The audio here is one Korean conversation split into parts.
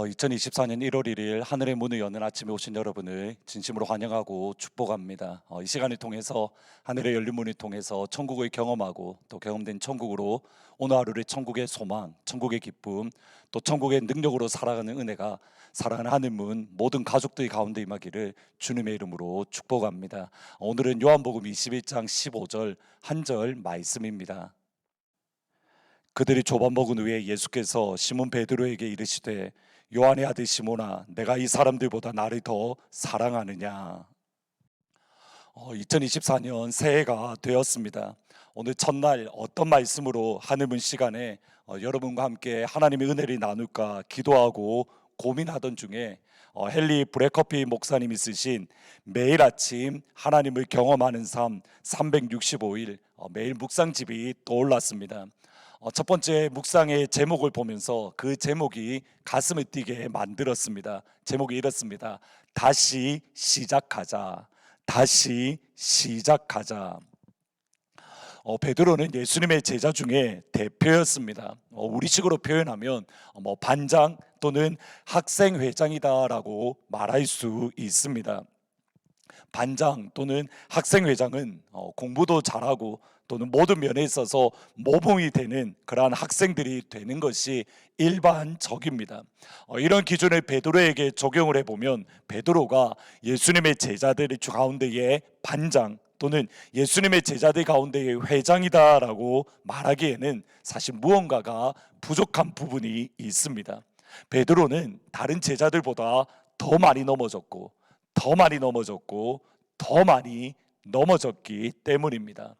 2024년 1월 1일 하늘의 문을 여는 아침에 오신 여러분을 진심으로 환영하고 축복합니다. 이 시간을 통해서 하늘의 열린 문을 통해서 천국을 경험하고 또 경험된 천국으로 오늘 하루를 천국의 소망, 천국의 기쁨, 또 천국의 능력으로 살아가는 은혜가 사랑하는 하늘문 모든 가족들 가운데 임하기를 주님의 이름으로 축복합니다. 오늘은 요한복음 21장 15절 한 절 말씀입니다. 그들이 조반 먹은 후에 예수께서 시몬 베드로에게 이르시되 요한의 아들 시몬아, 내가 이 사람들보다 나를 더 사랑하느냐. 2024년 새해가 되었습니다. 오늘 첫날 어떤 말씀으로 하늘문 시간에 여러분과 함께 하나님의 은혜를 나눌까 기도하고 고민하던 중에 헨리 브래커피 목사님이 쓰신 매일 아침 하나님을 경험하는 삶 365일 매일 묵상집이 떠올랐습니다. 첫 번째 묵상의 제목을 보면서 그 제목이 가슴을 뛰게 만들었습니다. 제목이 이렇습니다. 다시 시작하자. 다시 시작하자. 베드로는 예수님의 제자 중에 대표였습니다. 우리식으로 표현하면 반장 또는 학생회장이다라고 말할 수 있습니다. 반장 또는 학생회장은 공부도 잘하고 또는 모든 면에 있어서 모범이 되는 그러한 학생들이 되는 것이 일반적입니다. 이런 기준을 베드로에게 적용을 해보면 베드로가 예수님의 제자들 가운데의 반장 또는 예수님의 제자들 가운데의 회장이다라고 말하기에는 사실 무언가가 부족한 부분이 있습니다. 베드로는 다른 제자들보다 더 많이 넘어졌고 더 많이 넘어졌기 때문입니다.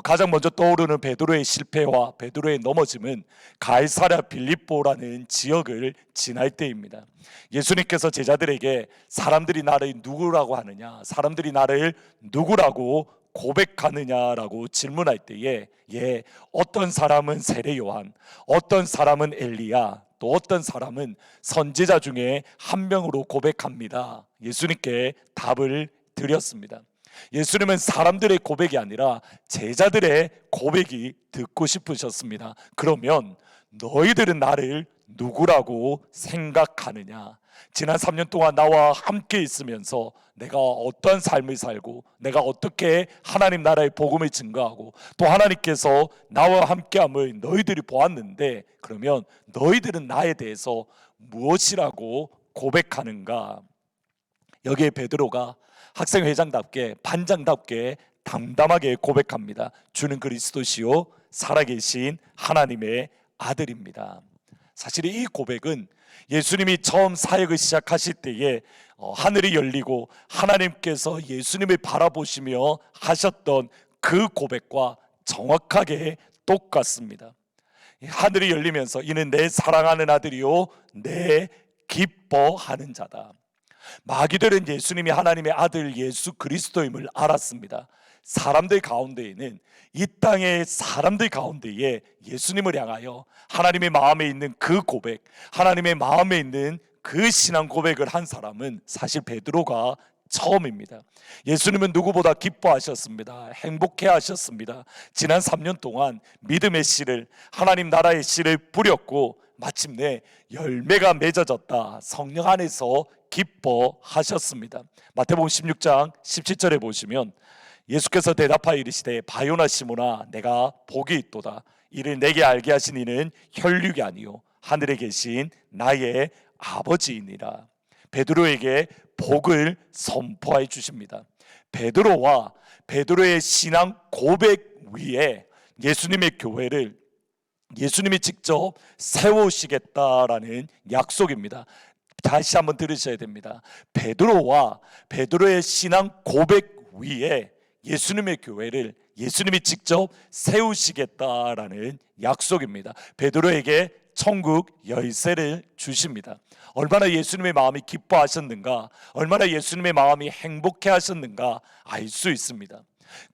가장 먼저 떠오르는 베드로의 실패와 베드로의 넘어짐은 가이사랴 빌립보라는 지역을 지날 때입니다. 예수님께서 제자들에게 사람들이 나를 누구라고 하느냐, 사람들이 나를 누구라고 고백하느냐라고 질문할 때에 어떤 사람은 세례 요한, 어떤 사람은 엘리야, 또 어떤 사람은 선지자 중에 한 명으로 고백합니다. 예수님께 답을 드렸습니다. 예수님은 사람들의 고백이 아니라 제자들의 고백이 듣고 싶으셨습니다. 그러면 너희들은 나를 누구라고 생각하느냐? 지난 3년 동안 나와 함께 있으면서 내가 어떤 삶을 살고 내가 어떻게 하나님 나라의 복음을 증거하고 또 하나님께서 나와 함께함을 너희들이 보았는데 그러면 너희들은 나에 대해서 무엇이라고 고백하는가? 여기에 베드로가 학생회장답게 반장답게 담담하게 고백합니다. 주는 그리스도시요 살아계신 하나님의 아들입니다. 사실 이 고백은 예수님이 처음 사역을 시작하실 때에 하늘이 열리고 하나님께서 예수님을 바라보시며 하셨던 그 고백과 정확하게 똑같습니다. 하늘이 열리면서 이는 내 사랑하는 아들이요 내 기뻐하는 자다. 마귀들은 예수님이 하나님의 아들 예수 그리스도임을 알았습니다. 사람들 가운데에는 이 땅의 사람들 가운데에 예수님을 향하여 하나님의 마음에 있는 그 고백, 하나님의 마음에 있는 그 신앙 고백을 한 사람은 사실 베드로가 처음입니다. 예수님은 누구보다 기뻐하셨습니다. 행복해 하셨습니다. 지난 3년 동안 믿음의 씨를, 하나님 나라의 씨를 뿌렸고 마침내 열매가 맺어졌다. 성령 안에서 기뻐하셨습니다. 마태복음 16장 17절에 보시면 예수께서 대답하여 이르시되 바요나 시몬아 내가 복이 있도다. 이를 내게 알게 하신 이는 혈육이 아니요 하늘에 계신 나의 아버지이니라. 베드로에게 복을 선포해 주십니다. 베드로와 베드로의 신앙 고백 위에 예수님의 교회를 예수님이 직접 세우시겠다라는 약속입니다. 다시 한번 들으셔야 됩니다. 베드로와 베드로의 신앙 고백 위에 예수님의 교회를 예수님이 직접 세우시겠다라는 약속입니다. 베드로에게 천국 열쇠를 주십니다. 얼마나 예수님의 마음이 기뻐하셨는가, 얼마나 예수님의 마음이 행복해 하셨는가 알 수 있습니다.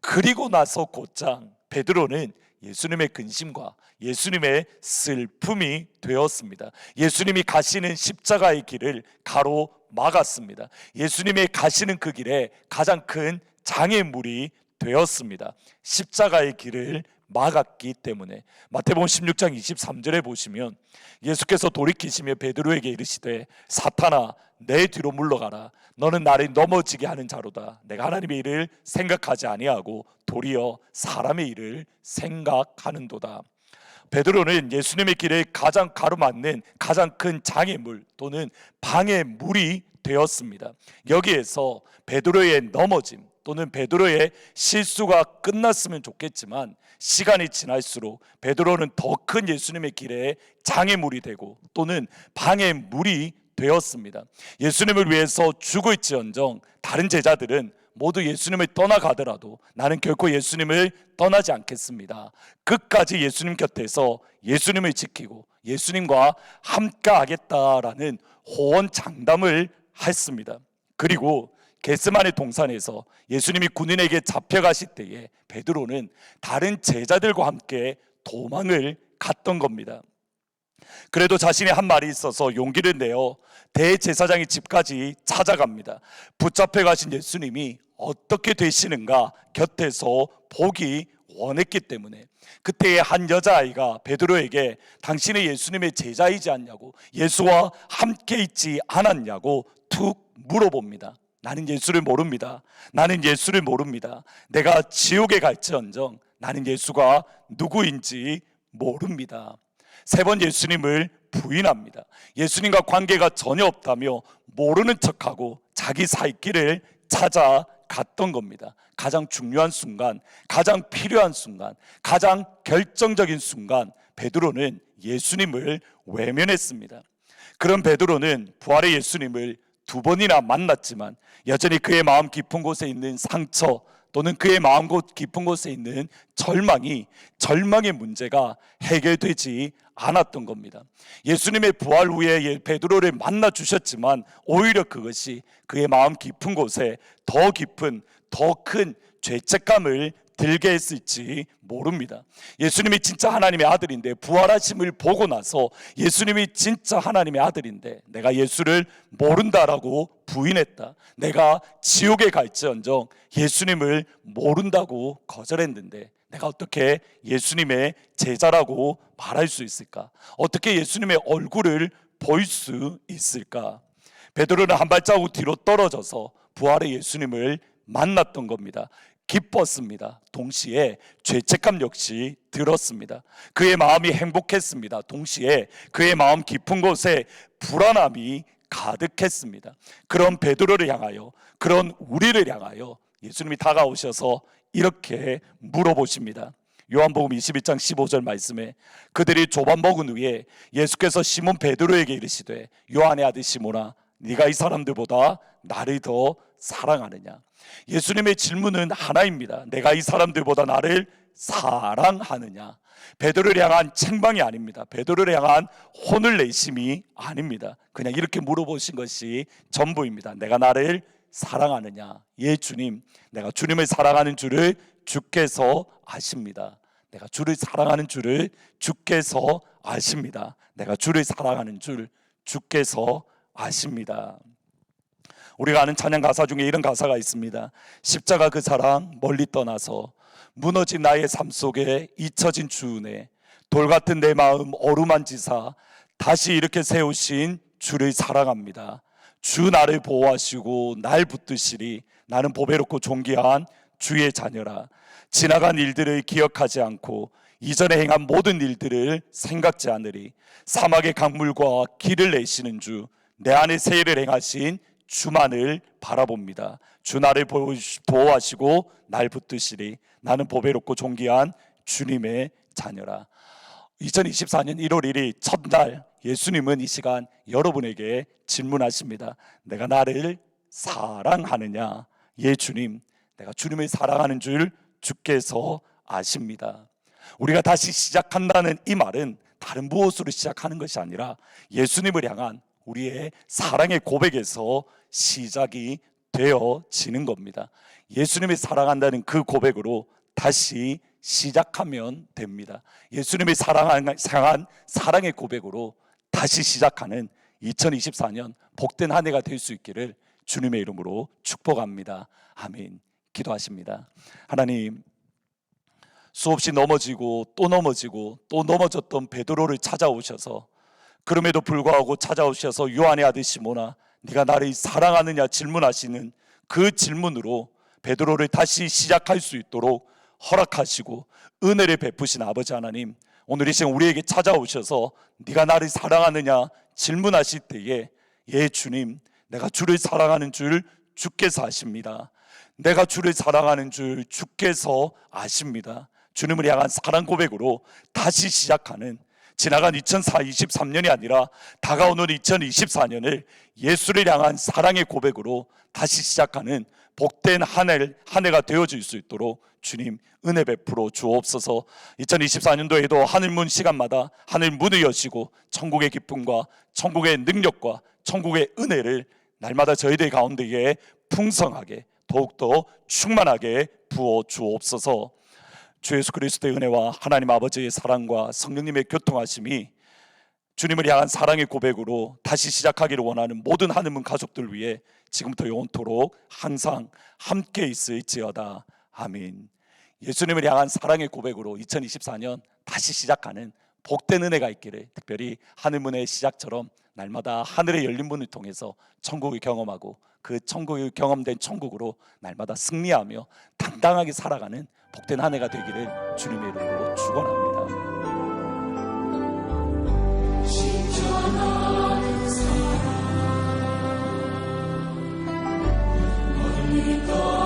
그리고 나서 곧장 베드로는 예수님의 근심과 예수님의 슬픔이 되었습니다. 예수님이 가시는 십자가의 길을 가로막았습니다. 예수님이 가시는 그 길에 가장 큰 장애물이 되었습니다. 십자가의 길을 막았기 때문에. 마태복음 16장 23절에 보시면 예수께서 돌이키시며 베드로에게 이르시되 사탄아 내 뒤로 물러가라. 너는 나를 넘어지게 하는 자로다. 내가 하나님의 일을 생각하지 아니하고 도리어 사람의 일을 생각하는도다. 베드로는 예수님의 길에 가장 가로막는 가장 큰 장애물 또는 방해물이 되었습니다. 여기에서 베드로의 넘어짐 또는 베드로의 실수가 끝났으면 좋겠지만 시간이 지날수록 베드로는 더 큰 예수님의 길에 장애물이 되고 또는 방해물이 되었습니다. 예수님을 위해서 죽을지언정 다른 제자들은 모두 예수님을 떠나가더라도 나는 결코 예수님을 떠나지 않겠습니다. 끝까지 예수님 곁에서 예수님을 지키고 예수님과 함께 하겠다라는 호언장담을 했습니다. 그리고 겟세마네 동산에서 예수님이 군인에게 잡혀가실 때에 베드로는 다른 제자들과 함께 도망을 갔던 겁니다. 그래도 자신의 한 말이 있어서 용기를 내어 대제사장의 집까지 찾아갑니다. 붙잡혀 가신 예수님이 어떻게 되시는가 곁에서 보기 원했기 때문에. 그때의 한 여자아이가 베드로에게 당신이 예수님의 제자이지 않냐고, 예수와 함께 있지 않았냐고 툭 물어봅니다. 나는 예수를 모릅니다. 나는 예수를 모릅니다. 내가 지옥에 갈지언정 나는 예수가 누구인지 모릅니다. 세 번 예수님을 부인합니다. 예수님과 관계가 전혀 없다며 모르는 척하고 자기 살 길을 찾아갔던 겁니다. 가장 중요한 순간, 가장 필요한 순간, 가장 결정적인 순간 베드로는 예수님을 외면했습니다. 그런 베드로는 부활의 예수님을 두 번이나 만났지만 여전히 그의 마음 깊은 곳에 있는 상처 또는 그의 마음 깊은 곳에 있는 절망의 문제가 해결되지 않았던 겁니다. 예수님의 부활 후에 베드로를 만나 주셨지만 오히려 그것이 그의 마음 깊은 곳에 더 깊은 더 큰 죄책감을 들게 했을지 모릅니다. 예수님이 진짜 하나님의 아들인데 부활하심을 보고 나서 예수님이 진짜 하나님의 아들인데 내가 예수를 모른다라고 부인했다. 내가 지옥에 갈지언정 예수님을 모른다고 거절했는데 내가 어떻게 예수님의 제자라고 말할 수 있을까? 어떻게 예수님의 얼굴을 볼 수 있을까? 베드로는 한 발자국 뒤로 떨어져서 부활의 예수님을 만났던 겁니다. 기뻤습니다. 동시에 죄책감 역시 들었습니다. 그의 마음이 행복했습니다. 동시에 그의 마음 깊은 곳에 불안함이 가득했습니다. 그런 베드로를 향하여, 그런 우리를 향하여 예수님이 다가오셔서 이렇게 물어보십니다. 요한복음 22장 15절 말씀에 그들이 조반 먹은 후에 예수께서 시몬 베드로에게 이르시되 요한의 아들 시몬아 네가 이 사람들보다 나를 더 사랑하느냐. 예수님의 질문은 하나입니다. 내가 이 사람들보다 나를 사랑하느냐. 베드로를 향한 책망이 아닙니다. 베드로를 향한 혼을 내심이 아닙니다. 그냥 이렇게 물어보신 것이 전부입니다. 내가 나를 사랑하느냐. 예 주님, 내가 주님을 사랑하는 줄을 주께서 아십니다. 내가 주를 사랑하는 줄을 주께서 아십니다. 내가 주를 사랑하는 줄 주께서 아십니다. 우리가 아는 찬양 가사 중에 이런 가사가 있습니다. 십자가 그 사랑 멀리 떠나서 무너진 나의 삶 속에 잊혀진 주 은혜 돌같은 내 마음 어루만지사 다시 이렇게 세우신 주를 사랑합니다. 주 나를 보호하시고 날 붙드시리 나는 보배롭고 존귀한 주의 자녀라. 지나간 일들을 기억하지 않고 이전에 행한 모든 일들을 생각지 않으리. 사막의 강물과 길을 내시는 주 내 안에 세일을 행하신 주만을 바라봅니다. 주 나를 보호하시고 날 붙드시리 나는 보배롭고 존귀한 주님의 자녀라. 2024년 1월 1일 첫날 예수님은 이 시간 여러분에게 질문하십니다. 내가 나를 사랑하느냐? 예 주님, 내가 주님을 사랑하는 줄 주께서 아십니다. 우리가 다시 시작한다는 이 말은 다른 무엇으로 시작하는 것이 아니라 예수님을 향한 우리의 사랑의 고백에서 시작이 되어지는 겁니다. 예수님을 사랑한다는 그 고백으로 다시 시작하면 됩니다. 예수님을 향한 사랑의 고백으로 다시 시작하는 2024년 복된 한 해가 될 수 있기를 주님의 이름으로 축복합니다. 아멘. 기도하십니다. 하나님, 수없이 넘어지고 또 넘어지고 또 넘어졌던 베드로를 찾아오셔서, 그럼에도 불구하고 찾아오셔서 요한의 아들 시몬아 네가 나를 사랑하느냐 질문하시는 그 질문으로 베드로를 다시 시작할 수 있도록 허락하시고 은혜를 베푸신 아버지 하나님, 오늘 이 시간 우리에게 찾아오셔서 네가 나를 사랑하느냐 질문하실 때에, 예 주님, 내가 주를 사랑하는 줄 주께서 아십니다. 내가 주를 사랑하는 줄 주께서 아십니다. 주님을 향한 사랑 고백으로 다시 시작하는, 지나간 2023년이 아니라 다가오는 2024년을 예수를 향한 사랑의 고백으로 다시 시작하는 복된 한 해가 되어질 수 있도록 주님 은혜 베풀어 주옵소서. 2024년도에도 하늘문 시간마다 하늘 문을 여시고 천국의 기쁨과 천국의 능력과 천국의 은혜를 날마다 저희들 가운데에 풍성하게 더욱더 충만하게 부어 주옵소서. 주 예수 그리스도의 은혜와 하나님 아버지의 사랑과 성령님의 교통하심이 주님을 향한 사랑의 고백으로 다시 시작하기를 원하는 모든 하늘문 가족들 위해 지금부터 영원토록 항상 함께 있을지어다. 아멘. 예수님을 향한 사랑의 고백으로 2024년 다시 시작하는 복된 은혜가 있기를, 특별히 하늘문의 시작처럼 날마다 하늘의 열린 문을 통해서 천국을 경험하고 그 천국이 경험된 천국으로 날마다 승리하며 당당하게 살아가는 복된 한 해가 되기를 주님의 이름으로 축원합니다. 멀리 떠